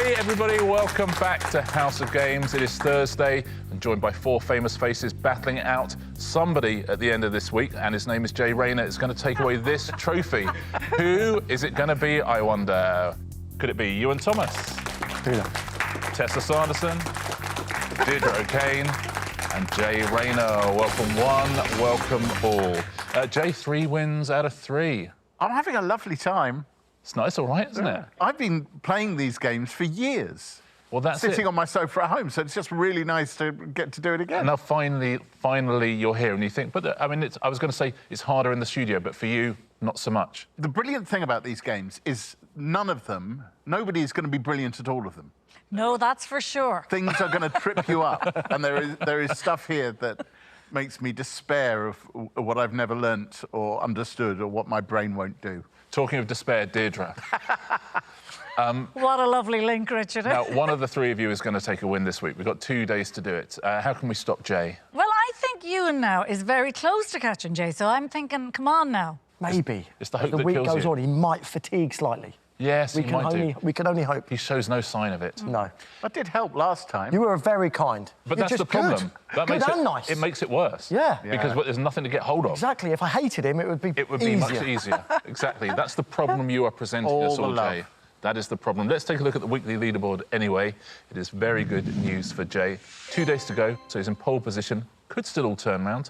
Hey everybody, welcome back to House of Games. It is Thursday and joined by four famous faces battling it out. Somebody at the end of this week, and his name is Rayner, is going to take away this trophy. Who is it going to be, I wonder? Could it be Iwan Thomas? Tessa Sanderson? Deirdre O'Kane? And Rayner. Welcome one, welcome all. Jay, 3 wins out of 3. I'm having a lovely time. It's nice, all right, isn't it? I've been playing these games for years. Well, that's Sitting on my sofa at home, so it's just really nice to get to do it again. And now finally you're here and you think, but I mean, I was going to say it's harder in the studio, but for you, not so much. The brilliant thing about these games is nobody's going to be brilliant at all of them. No, that's for sure. Things are going to trip you up, and there is stuff here that makes me despair of what I've never learnt or understood or what my brain won't do. Talking of despair, Deirdre. What a lovely link, Richard. Now, one of the 3 of you is going to take a win this week. We've got 2 days to do it. How can we stop Jay? Well, I think Iwan now is very close to catching Jay, so I'm thinking, come on now. Maybe. It's the hope As the that week kills goes you. on, he might fatigue slightly. Yes, we can only hope. He shows no sign of it. No. I did help last time. You were very kind. But You're that's the just problem. Good. That Good and nice. It makes it worse. Yeah. Because there's nothing to get hold of. Exactly. If I hated him, it would be It would be much easier. Exactly. That's the problem you are presenting All us the all, love. Jay. That is the problem. Let's take a look at the weekly leaderboard anyway. It is very good news for Jay. 2 days to go, so he's in pole position. Could still all turn round.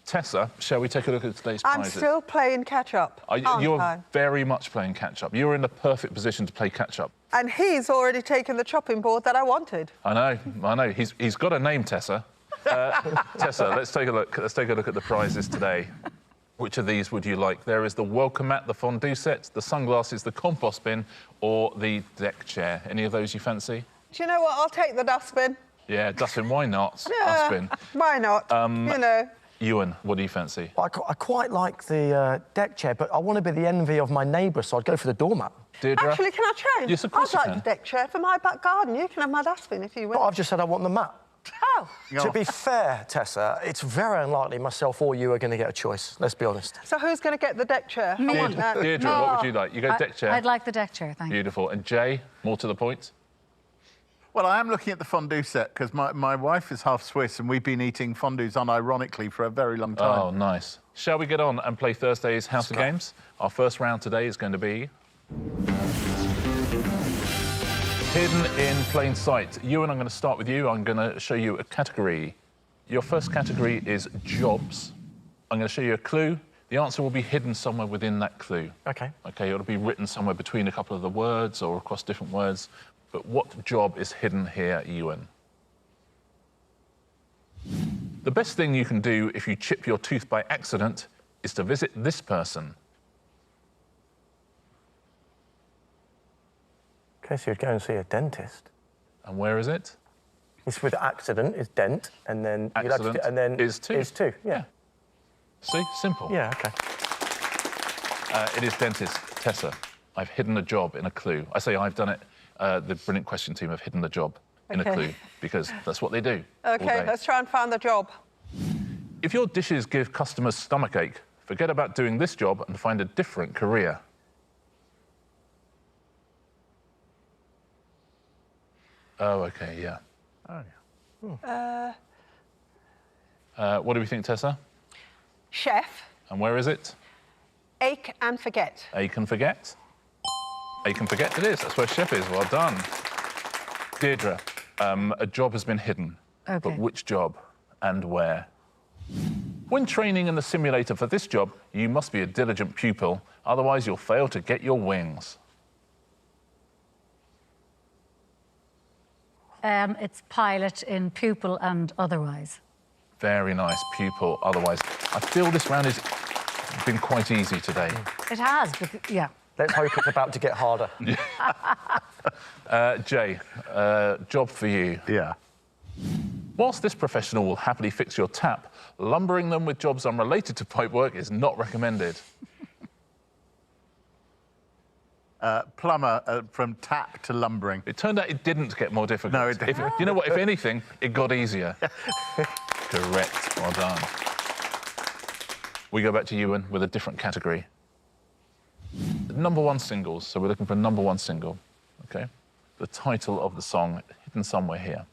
Tessa, shall we take a look at today's prizes? I'm still playing catch-up. You're very much playing catch-up. You're in the perfect position to play catch-up. And he's already taken the chopping board that I wanted. I know. He's got a name, Tessa. Tessa, let's take a look. Let's take a look at the prizes today. Which of these would you like? There is the welcome mat, the fondue set, the sunglasses, the compost bin, or the deck chair. Any of those you fancy? Do you know what? I'll take the dustbin. Yeah, dustbin. Why not? Yeah, Dustbin. why not? You know. Ewan, what do you fancy? I quite like the deck chair, but I want to be the envy of my neighbour, so I'd go for the doormat. Deirdre? Actually, can I change? Yes, of course you I'd can. like the deck chair for my back garden. You can have my dustbin if you But will. I've just said I want the mat. Oh. To be fair, Tessa, it's very unlikely myself or you are going to get a choice, let's be honest. So who's going to get the deck chair? I want that. Deirdre, what would you like? You go deck chair. I'd like the deck chair, thank you. Beautiful. And Jay, more to the point? Well, I am looking at the fondue set because my wife is half Swiss and we've been eating fondues unironically for a very long time. Oh, nice. Shall we get on and play Thursday's House of Games? Our first round today is going to be Hidden in Plain Sight. Ewan, I'm going to start with you. I'm going to show you a category. Your first category is jobs. I'm going to show you a clue. The answer will be hidden somewhere within that clue. OK. OK, it'll be written somewhere between a couple of the words or across different words. But what job is hidden here, Iwan? The best thing you can do if you chip your tooth by accident is to visit this person. OK, so you'd go and see a dentist. And where is it? It's with accident, is dent, and then... Accident and then is tooth. Is tooth, yeah. See? Simple. Yeah, OK. It is dentist. Tessa, I've hidden a job in a clue. I say I've done it. The brilliant question team have hidden the job in a clue because that's what they do. all OK, day. let's try and find the job. If your dishes give customers stomachache, forget about doing this job and find a different career. Oh, OK, yeah. Oh, yeah. What do we think, Tessa? Chef, And where is it? ache and forget. Ache and forget. Ache and forget it is. That's where chef is. Well done. Deirdre, a job has been hidden. OK. But which job and where? When training in the simulator for this job, you must be a diligent pupil, otherwise you'll fail to get your wings. It's pilot in pupil and otherwise. Very nice, pupil, otherwise. I feel this round has been quite easy today. It has, yeah. Let's hope it's about to get harder. Jay, job for you. Yeah. Whilst this professional will happily fix your tap, lumbering them with jobs unrelated to pipework is not recommended. Plumber from tap to lumbering. It turned out it didn't get more difficult. No, it didn't. You know what? If anything, it got easier. Correct. Well done. We go back to Ewan with a different category. #1 singles. So we're looking for a #1 single. OK. the title of the song hidden somewhere here.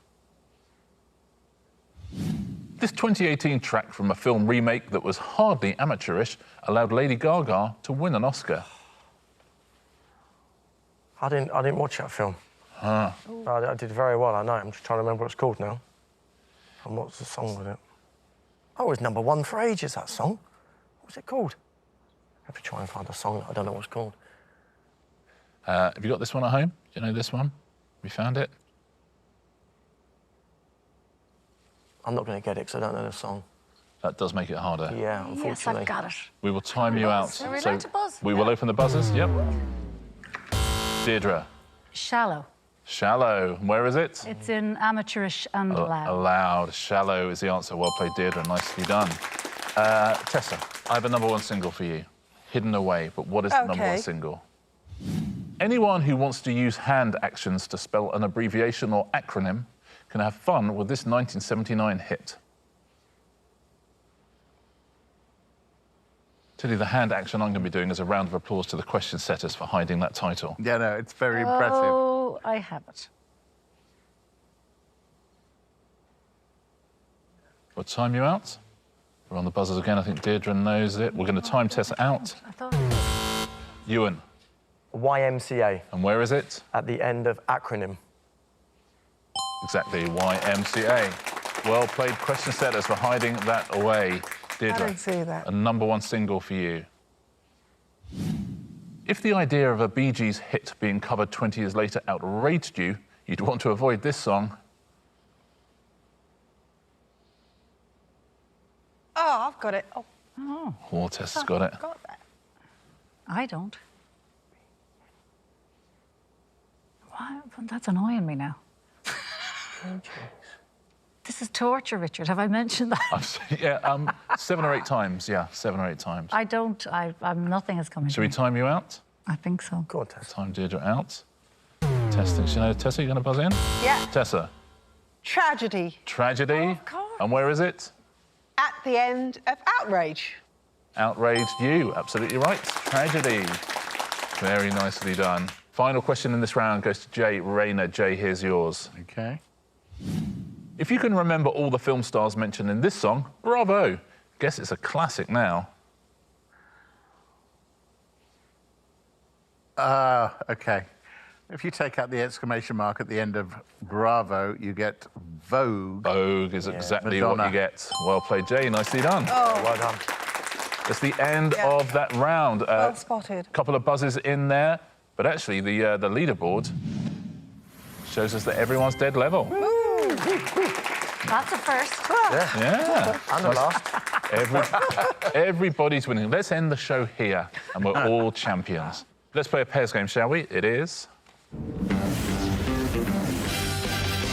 This 2018 track from a film remake that was hardly amateurish allowed Lady Gaga to win an Oscar. I didn't watch that film. I did very well, I know. I'm just trying to remember what it's called now. And what's the song with it? Oh, it was #1 for ages, that song. What was it called? I have to try and find a song that I don't know what it's called. Have you got this one at home? Do you know this one? Have you found it? I'm not going to get it because I don't know the song. That does make it harder. Yeah, Yes, unfortunately. I've got it. We will time you out. Are we allowed to buzz? We will open the buzzers. Yep. Deirdre. Shallow. Shallow. Where is it? It's in amateurish and loud. Allowed. Shallow is the answer. Well played, Deirdre. Nicely done. Tessa, I have a #1 single for you. Hidden away. But what is the #1 single? Anyone who wants to use hand actions to spell an abbreviation or acronym can have fun with this 1979 hit. Tell you the hand action I'm going to be doing is a round of applause to the question setters for hiding that title. Yeah, no, it's very impressive. Oh, I have it. We'll time you out. We're on the buzzers again. I think Deirdre knows it. We're going to time Tessa out. I thought it was. Iwan. YMCA, And where is it? at the end of acronym. Exactly, YMCA. Well played, question setters, for hiding that away. Deirdre, I didn't see that. a #1 single for you. If the idea of a Bee Gees hit being covered 20 years later outraged you, you'd want to avoid this song. Oh, I've got it. Oh, Oh, Tessa's got it. got that. I don't. Why? That's annoying me now. This is torture, Richard. Have I mentioned that? Yeah, 7 or 8 times. Yeah, 7 or 8 times. I don't. Nothing is coming. Should we time you out? I think so. Go on, Tessa. Time Deirdre out. Testing. You know, Tessa, you going to buzz in? Yeah. Tessa. Tragedy. Tragedy. Of course. And where is it? At the end of outrage. Outraged you. Absolutely right. Tragedy. Very nicely done. Final question in this round goes to Jay Rayner. Jay, here's yours. Okay. If you can remember all the film stars mentioned in this song, bravo. Guess it's a classic now. Okay. If you take out the exclamation mark at the end of Bravo, you get Vogue. Vogue is exactly what Madonna. you get. Well played, Jay. Nicely done. Well done. That's the end of that round. Well spotted. Couple of buzzes in there, but actually the leaderboard shows us that everyone's dead level. That's a first. Yeah. And the last. Everybody's winning. Let's end the show here, and we're all champions. Let's play a pairs game, shall we? It is.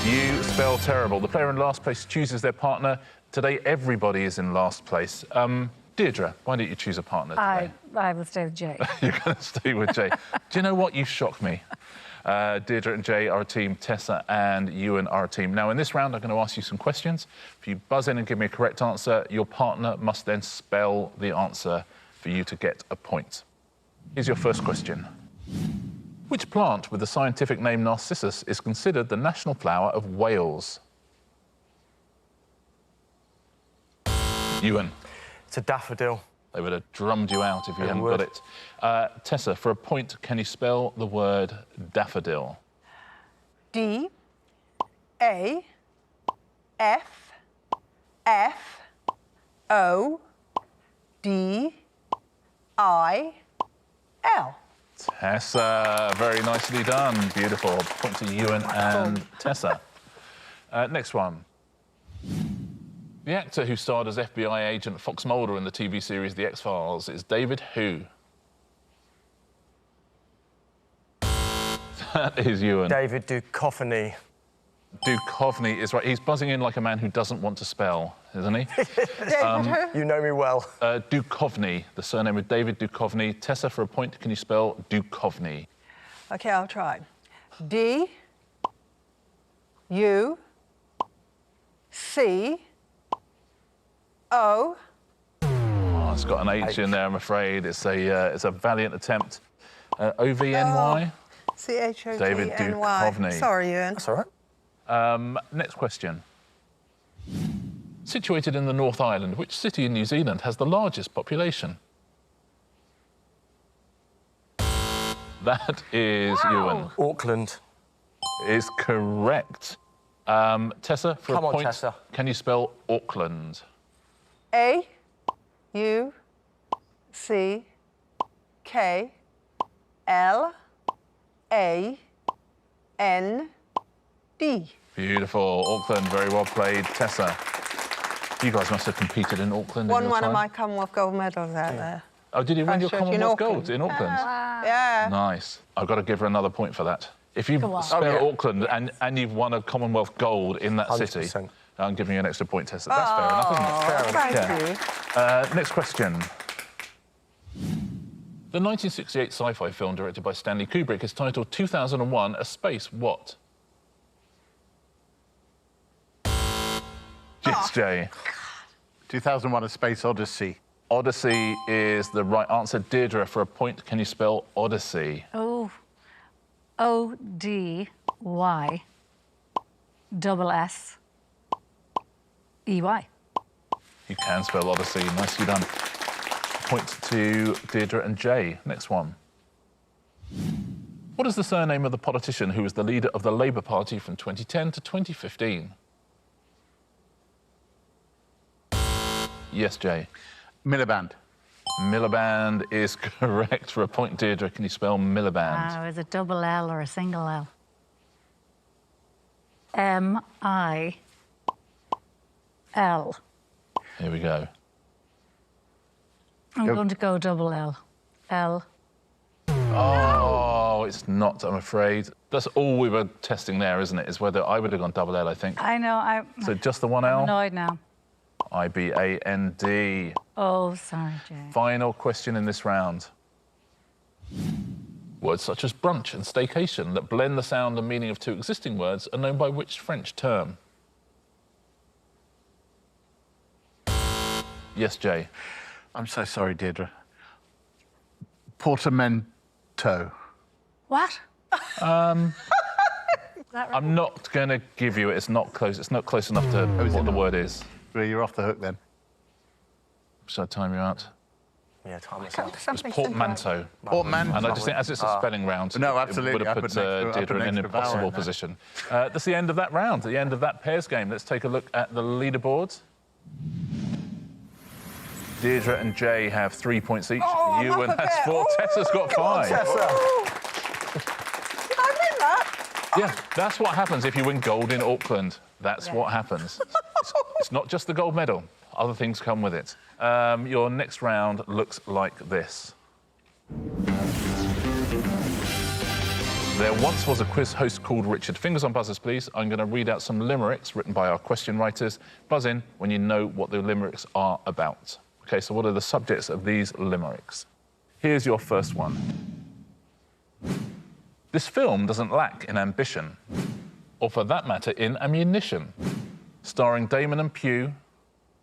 You spell terrible. The player in last place chooses their partner. Today, everybody is in last place. Deirdre, why don't you choose a partner today? I will stay with Jay. You're going to stay with Jay. Do you know what? You shock me. Deirdre and Jay are a team. Tessa and Iwan are a team. Now, in this round, I'm going to ask you some questions. If you buzz in and give me a correct answer, your partner must then spell the answer for you to get a point. Here's your first question. Which plant with the scientific name Narcissus is considered the national flower of Wales? Iwan. It's a daffodil. They would have drummed you out if you hadn't got it. Tessa, for a point, can you spell the word daffodil? D-A-F-F-O D-I-L. Tessa, very nicely done. Beautiful. Point to Iwan and Tessa. Next one. The actor who starred as FBI agent Fox Mulder in the TV series The X-Files is David who? That is Iwan. David Duchovny. Duchovny is right. He's buzzing in like a man who doesn't want to spell, isn't he? You know me well. Duchovny, the surname of David Duchovny. Tessa, for a point, can you spell Duchovny? OK, I'll try. D-U-C-O. Oh, it's got an H in there, I'm afraid. It's a valiant attempt. O-V-N-Y? C-H-O-T-N-Y. David Duchovny. Sorry, Iwan. That's all right. Next question. Situated in the North Island, which city in New Zealand has the largest population? That is Iwan. Auckland. Is correct. Tessa, for Come a on, point, Tessa. can you spell Auckland? A-U-C-K-L-A-N-D. Beautiful. Auckland, very well played. Tessa, you guys must have competed in Auckland in Won your one time. of my Commonwealth gold medals out there. Oh, did you win your Christchurch in Commonwealth Gold Auckland. in Auckland? Yeah. Nice. I've got to give her another point for that. If you Go on. spell Oh, yeah. Auckland and you've won a Commonwealth Gold in that city, 100%. I'm giving you an extra point, Tessa. That's fair enough, isn't it? Fair enough. Thank you. Next question. The 1968 sci-fi film directed by Stanley Kubrick is titled 2001: A Space What? Yes, Jay. 2001: A Space Odyssey. Odyssey is the right answer. Deirdre, for a point, can you spell Odyssey? Oh, O-D-Y double S-E-Y. You can spell Odyssey. Nicely done. Point to Deirdre and Jay. Next one. What is the surname of the politician who was the leader of the Labour Party from 2010 to 2015? Yes, Jay. Miliband. Miliband is correct. For a point, Deirdre, can you spell Miliband? Is it double L or a single L? M-I-L. Here we go. I'm Go. going to go double L. L. Oh, it's not, I'm afraid. That's all we were testing there, isn't it? Is whether I would have gone double L, I think. I know, I'm So just the one L? annoyed now. I-B-A-N-D. Oh, sorry, Jay. Final question in this round. Words such as brunch and staycation that blend the sound and meaning of two existing words are known by which French term? Yes, Jay. I'm so sorry, Deirdre. Portamento. What? I'm not going to give you it. It's not close. It's not close enough to what the word is. Well, you're off the hook then. Shall I time you out? Yeah, time myself. It's Something simple. portmanteau. Portmanteau. And I just think, as it's a spelling round, No, it absolutely. would have I put put an extra- I put Deirdre an in an extra vowel impossible in there. position. That's the end of that round, the end of that pairs game. Let's take a look at the leaderboard. Deirdre and Jay have 3 points each. Oh, I'm Ewan up a has bit. 4. Oh, Tessa's got 5. Did I win that? Yeah, that's what happens if you win gold in Auckland. That's what happens. It's not just the gold medal. Other things come with it. Your next round looks like this. There once was a quiz host called Richard. Fingers on buzzers, please. I'm going to read out some limericks written by our question writers. Buzz in when you know what the limericks are about. OK, so what are the subjects of these limericks? Here's your first one. This film doesn't lack in ambition, or for that matter, in ammunition. Starring Damon and Pugh.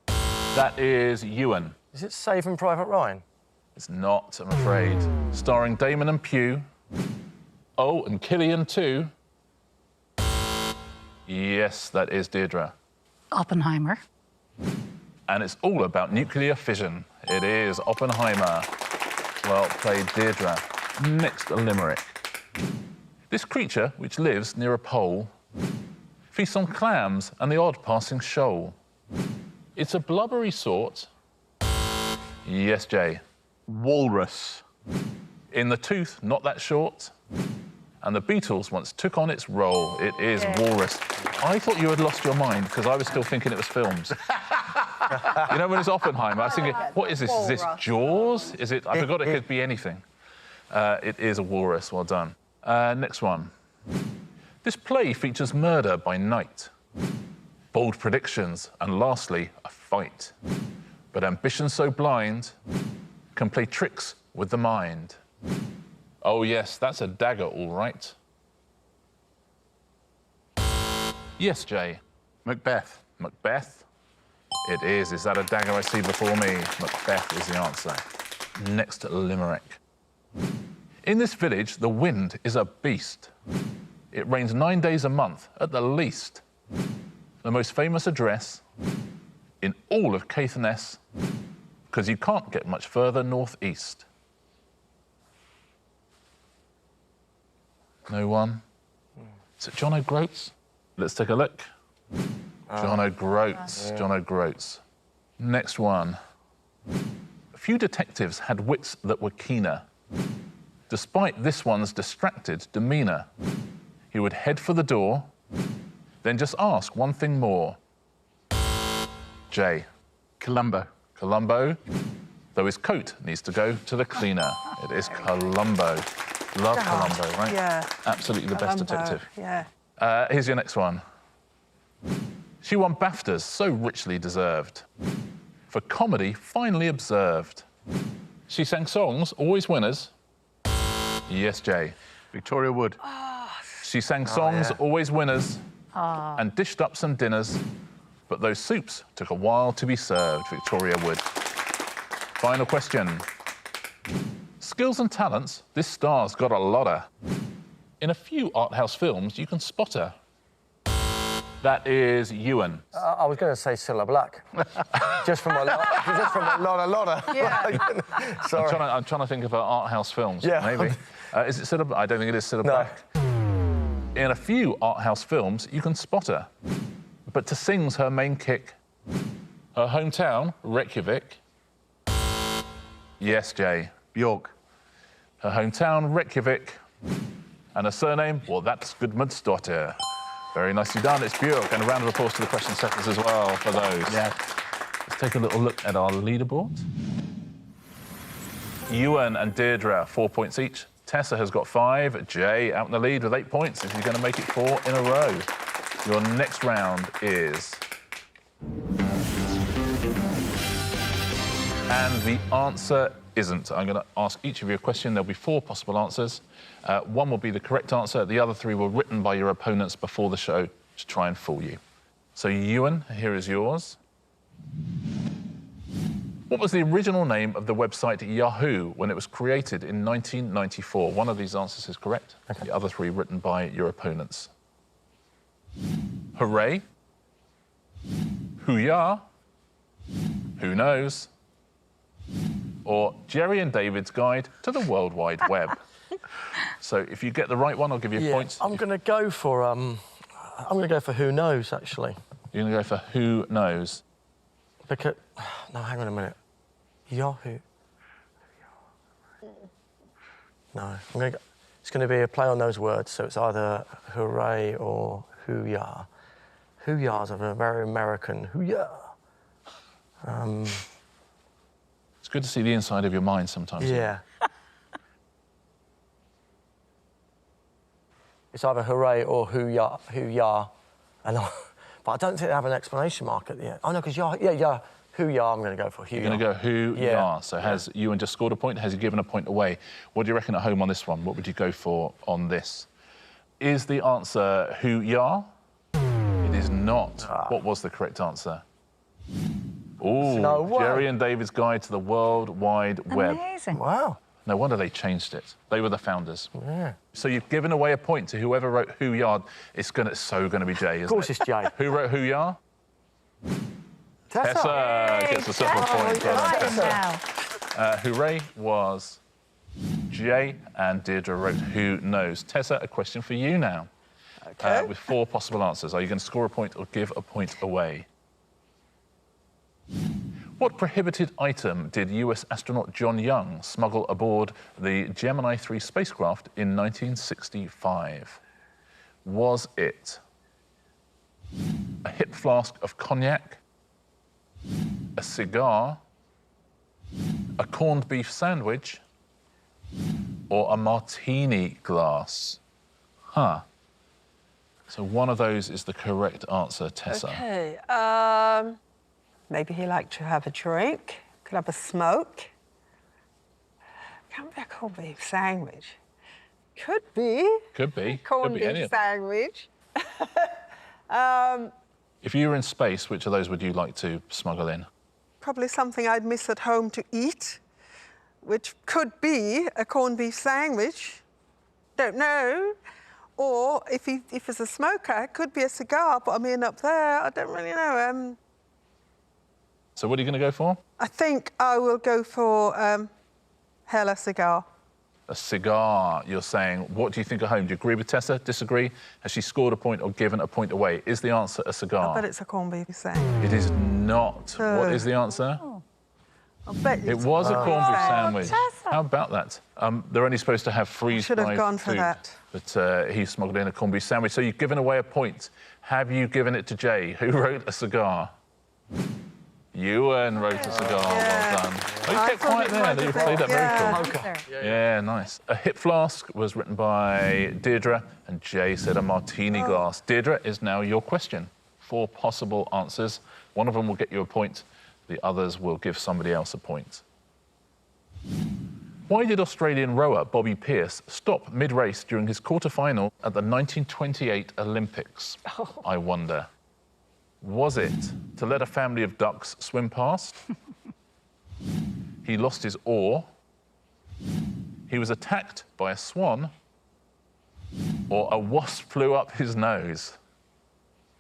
That is Iwan. Is it Saving Private Ryan? It's not, I'm afraid. Starring Damon and Pugh. Oh, and Killian too. Yes, that is Deirdre. Oppenheimer. And it's all about nuclear fission. It is Oppenheimer. Well played, Deirdre. Next limerick. This creature, which lives near a pole, feasts on clams and the odd passing shoal. It's a blubbery sort. Yes, Jay. Walrus. In the tooth, not that short. And the Beatles once took on its role. It is Walrus. I thought you had lost your mind because I was still thinking it was films. You know, when it's Oppenheimer, I was thinking, what is this? Is this Jaws? Is it? I forgot it could be anything. It is a walrus. Well done. Next one. This play features murder by night, bold predictions, and lastly, a fight. But ambition so blind can play tricks with the mind. Oh, yes, that's a dagger, all right. Yes, Jay. Macbeth. Macbeth? It is. Is that a dagger I see before me? Macbeth is the answer. Next limerick. In this village, the wind is a beast. It rains 9 days a month, at the least. The most famous address in all of Caithness, because you can't get much further northeast. No one? Is it John O'Groats? Let's take a look. John O'Groats, John O'Groats. Next one. A few detectives had wits that were keener. Despite this one's distracted demeanour, he would head for the door, then just ask one thing more. Jay. Columbo. Columbo, though his coat needs to go to the cleaner. It is Columbo. Love Columbo, right? Yeah. Absolutely the best Columbo, detective. Yeah. Here's your next one. She won BAFTAs, so richly deserved. For comedy, finely observed. She sang songs, always winners. Yes, Jay. Victoria Wood. She sang songs, always winners, and dished up some dinners. But those soups took a while to be served, Victoria Wood. Final question. Skills and talents, this star's got a lotta. In a few art house films, you can spot her. That is Iwan. I was going to say Cilla Black. just from a lot. Yeah. Sorry. I'm trying to think of art house films, Yeah. maybe. Is it Cilla Black? I don't think it is Cilla No. Black. In a few art house films, you can spot her. But to sing's her main kick. Her hometown, Reykjavik. Yes, Jay. York. Her hometown, Reykjavik. And her surname, well, that's Gudmundsdóttir. Very nicely done. It's Björk. And a round of applause to the question setters as well for those. Yeah. Let's take a little look at our leaderboard. Iwan and Deirdre, 4 points each. Tessa has got 5. Jay out in the lead with 8 points. Is he going to make it 4 in a row? Your next round is... And the answer isn't. I'm going to ask each of you a question. There'll be 4 possible answers. One will be the correct answer. The other 3 were written by your opponents before the show to try and fool you. So, Iwan, here is yours. What was the original name of the website Yahoo when it was created in 1994? One of these answers is correct. Okay. The other 3 written by your opponents. Hooray, Hoo-yah, Who Knows, or Jerry and David's Guide to the World Wide Web. So if you get the right one, I'll give you points. I'm going to go for Who Knows, actually. You're going to go for Who Knows. Because no, hang on a minute. Yahoo. No, I'm going to go. It's going to be a play on those words, so it's either hooray or hoo-yah. Hoo-yah's a very American hoo-yah. It's good to see the inside of your mind sometimes. Yeah. It's either hooray or hoo-yah, hoo-yah. But I don't think they have an exclamation mark at the end. Oh, no, because yeah, hoo-yah, I'm going to go for hoo-yah. You're going to go hoo-yah. Yeah. So has Iwan just scored a point? Has he given a point away? What do you reckon at home on this one? What would you go for on this? Is the answer hoo-yah? It is not. What was the correct answer? Oh, No way. Jerry and David's Guide to the World Wide Web. Amazing. Wow. No wonder they changed it. They were the founders. Yeah. So you've given away a point to whoever wrote hoo-yah. It's so going to be Jay, isn't it? Of course it's Jay. Who wrote hoo-yah? Tessa. Tessa gets a separate point. Well done, Right Tessa. now. Hooray was Jay, and Deirdre wrote Who Knows. Tessa, a question for you now. Okay. With 4 possible answers. Are you going to score a point or give a point away? What prohibited item did US astronaut John Young smuggle aboard the Gemini 3 spacecraft in 1965? Was it a hip flask of cognac, a cigar, a corned beef sandwich, or a martini glass? Huh. So one of those is the correct answer, Tessa. Okay. Maybe he liked to have a drink. Could have a smoke. Can't be a corned beef sandwich. Could be. Could be. Corned Could be any beef of them. sandwich. If you were in space, which of those would you like to smuggle in? Probably something I'd miss at home to eat. which could be a corned beef sandwich. Don't know. Or if it's a smoker, it could be a cigar, but I mean, up there, I don't really know. So what are you going to go for? I think I will go for Hella cigar. A cigar, you're saying. What do you think at home? Do you agree with Tessa? Disagree? Has she scored a point or given a point away? Is the answer a cigar? I bet it's a corned beef sandwich. It is not. What is the answer? I bet It was a corned beef sandwich. Tessa. How about that? They're only supposed to have freeze-dried Should have gone for food, that. but he smuggled in a corned beef sandwich. So you've given away a point. Have you given it to Jay, who wrote a cigar? Ewan wrote a cigar. Yeah. Well done. Oh, you I kept thought quiet it there. might You have played that been- very cool. There. Yeah, nice. A hip flask was written by Deirdre, and Jay said a martini glass. Deirdre, is now your question. 4 possible answers. One of them will get you a point. The others will give somebody else a point. Why did Australian rower Bobby Pearce stop mid-race during his quarter-final at the 1928 Olympics? I wonder. Was it to let a family of ducks swim past? He lost his oar? He was attacked by a swan? Or a wasp flew up his nose?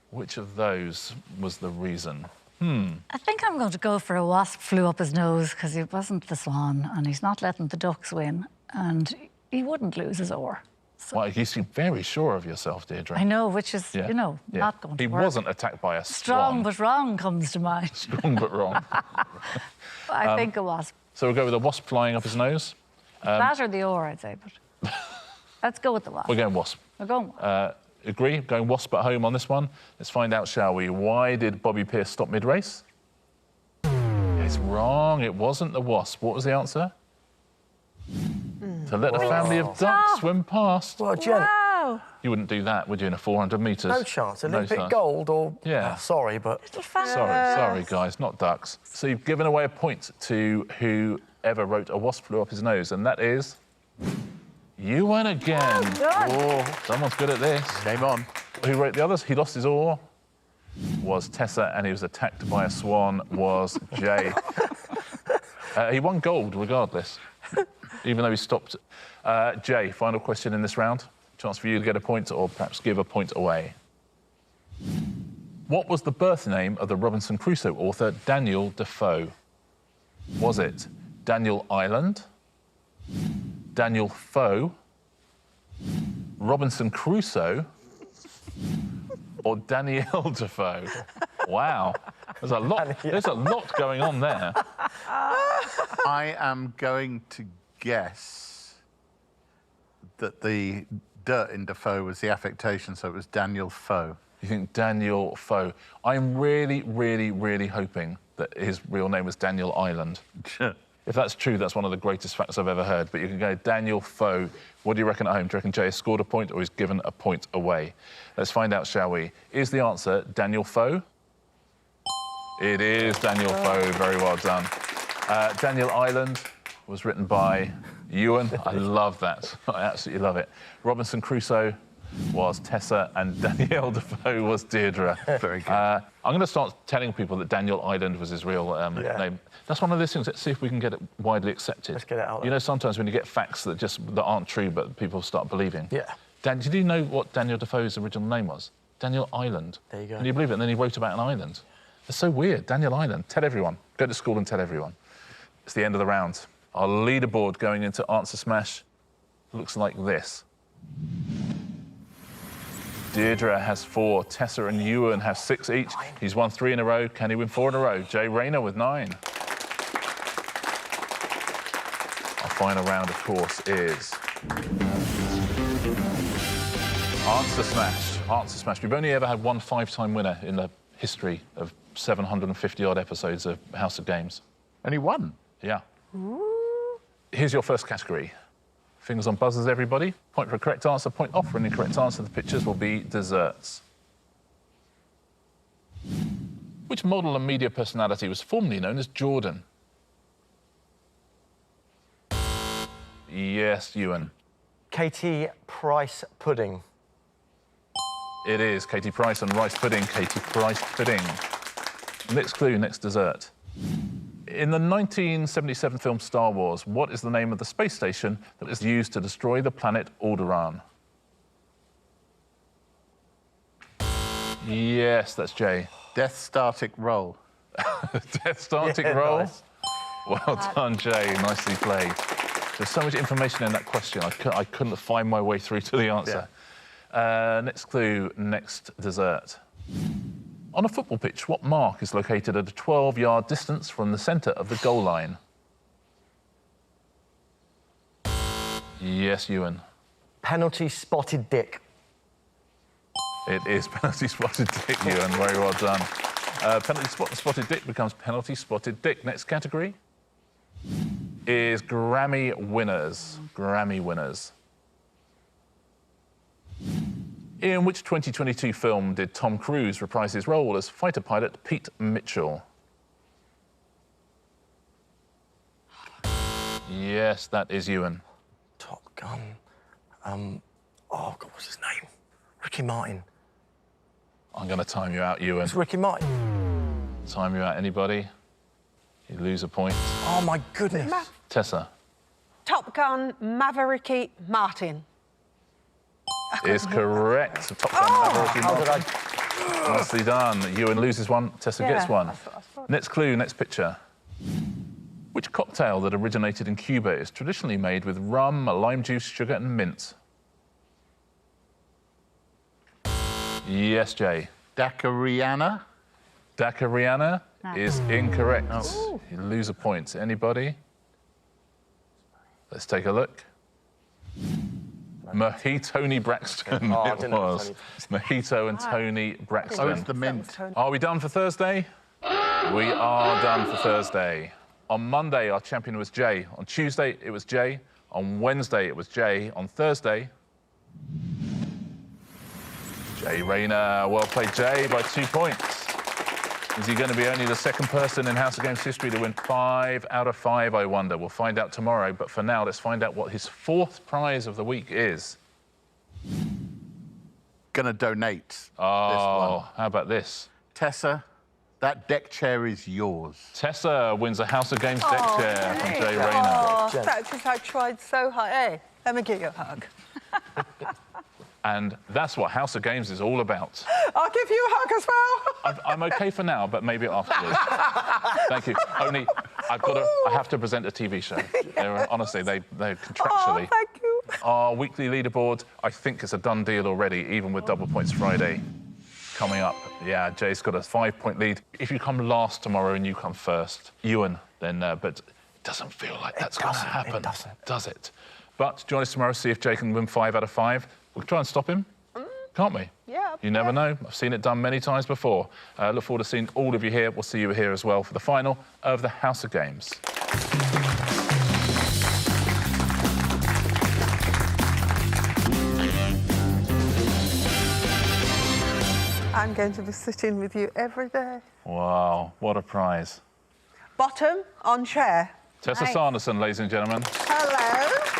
Which of those was the reason? I think I'm going to go for a wasp flew up his nose because he wasn't the swan and he's not letting the ducks win and he wouldn't lose his oar. So Well, you seem very sure of yourself, Deirdre. I know, which is, Yeah. you know, Yeah. not going to He work. wasn't attacked by a Strong swan. but wrong comes to mind. Strong but wrong. I think a wasp. So we'll go with a wasp flying up his nose. That or the oar, I'd say, but let's go with the wasp. We're going wasp. We're going wasp. Agree? Going wasp at home on this one. Let's find out, shall we? Why did Bobby Pearce stop mid-race? It's wrong. It wasn't the wasp. What was the answer? To let a family of ducks swim past. What a gent. Wow. You wouldn't do that, would you, in a 400 metres? No chance. Olympic chance. gold or... Yeah. Oh, sorry, but... Little fan. Sorry, guys, not ducks. So you've given away a point to whoever wrote a wasp flew up his nose, and that is Iwan again. done. Oh, someone's good at this. Game on. Who wrote the others? He lost his oar. Was Tessa, and he was attacked by a swan. Was Jay. He won gold regardless, even though he stopped. Jay, final question in this round. Chance for you to get a point, or perhaps give a point away. What was the birth name of the Robinson Crusoe author Daniel Defoe? Was it Daniel Island, Daniel Foe, Robinson Crusoe, or Danielle Defoe? Wow, there's a lot going on there. I am going to guess that the dirt in Defoe was the affectation, so it was Daniel Foe. You think Daniel Foe? I'm really, really, really hoping that his real name was Daniel Island. If that's true, that's one of the greatest facts I've ever heard. But you can go Daniel Foe. What do you reckon at home? Do you reckon Jay has scored a point or he's given a point away? Let's find out, shall we? Is the answer Daniel Foe? It is Daniel Foe. Very well done. Daniel Island was written by Iwan. I love that. I absolutely love it. Robinson Crusoe was Tessa, and Danielle Defoe was Deirdre. Very good. I'm going to start telling people that Daniel Island was his real name. That's one of those things. Let's see if we can get it widely accepted. Let's get it out there. You know, sometimes when you get facts that aren't true, but people start believing. Yeah. Dan, did you know what Daniel Defoe's original name was? Daniel Island. There you go. Can you believe it? And then he wrote about an island. It's so weird. Daniel Island. Tell everyone. Go to school and tell everyone. It's the end of the round. Our leaderboard going into Answer Smash looks like this. Deirdre has 4, Tessa and Iwan have 6 each. He's won 3 in a row. Can he win 4 in a row? Jay Rayner with 9. Our final round, of course, is Answer Smash. Answer Smash. We've only ever had one 5-time winner in the history of 750-odd episodes of House of Games. Only one. Yeah. Here's your first category. Fingers on buzzers, everybody. Point for a correct answer, point off for an incorrect answer. The pictures will be desserts. Which model and media personality was formerly known as Jordan? Yes, Iwan. Katie Price pudding. It is Katie Price and rice pudding. Katie Price pudding. Next clue, next dessert. In the 1977 film Star Wars, what is the name of the space station that was used to destroy the planet Alderaan? Yes, that's Jay. Death Startic Roll. Death Startic Yeah, Roll. nice. Well done, Jay. Nicely played. There's so much information in that question, I couldn't find my way through to the answer. Next clue, next dessert. On a football pitch, what mark is located at a 12-yard distance from the centre of the goal line? Yes, Iwan. Penalty spotted dick. It is penalty spotted dick, Iwan. Very well done. Penalty spotted dick becomes penalty spotted dick. Next category is Grammy winners. Grammy winners. In which 2022 film did Tom Cruise reprise his role as fighter pilot Pete Mitchell? Yes, that is Iwan. Top Gun. Oh, God, what's his name? Ricky Martin. I'm going to time you out, Iwan. It's Ricky Martin. Time you out, anybody? You lose a point. Oh, my goodness. Tessa. Top Gun, Mavericky Martin. Is correct. Top Gun Maverick. How did I... Nicely done. Ewan loses one, Tessa gets one. Next clue, next picture. Which cocktail that originated in Cuba is traditionally made with rum, lime juice, sugar and mint? Yes, Jay. Daiquiriana. Daiquiriana is incorrect. You lose a point. Anybody? Let's take a look. Mahitoni Braxton, Oh, I it didn't know it was. was Mojito and Tony Braxton. Oh, it's the mint. Are we done for Thursday? We are done for Thursday. On Monday, our champion was Jay. On Tuesday, it was Jay. On Wednesday, it was Jay. On Thursday, Jay Rayner. Well played, Jay, by 2 points. Is he going to be only the second person in House of Games history to win 5 out of 5, I wonder? We'll find out tomorrow, but for now, let's find out what his 4th prize of the week is. Gonna donate this Oh, one. how about this? Tessa, that deck chair is yours. Tessa wins a House of Games deck chair from Jay Rayner. Oh, that's because I tried so hard. Hey, let me give you a hug. And that's what House of Games is all about. I'll give you a hug as well. I'm okay for now, but maybe afterwards. Thank you. Only I have to present a TV show. Honestly, they're contractually. Oh, thank you. Our weekly leaderboard, I think it's a done deal already, even with Double Points Friday coming up. Yeah, Jay's got a 5-point lead. If you come last tomorrow and you come first, Iwan, then, but it doesn't feel like that's going to happen. It doesn't. Does it? But join us tomorrow, see if Jay can win 5 out of 5. We'll try and stop him, can't we? Yeah. You never know. I've seen it done many times before. Look forward to seeing all of you here. We'll see you here as well for the final of the House of Games. I'm going to be sitting with you every day. Wow, what a prize. Bottom on chair. Tessa Sanderson, ladies and gentlemen. Hello.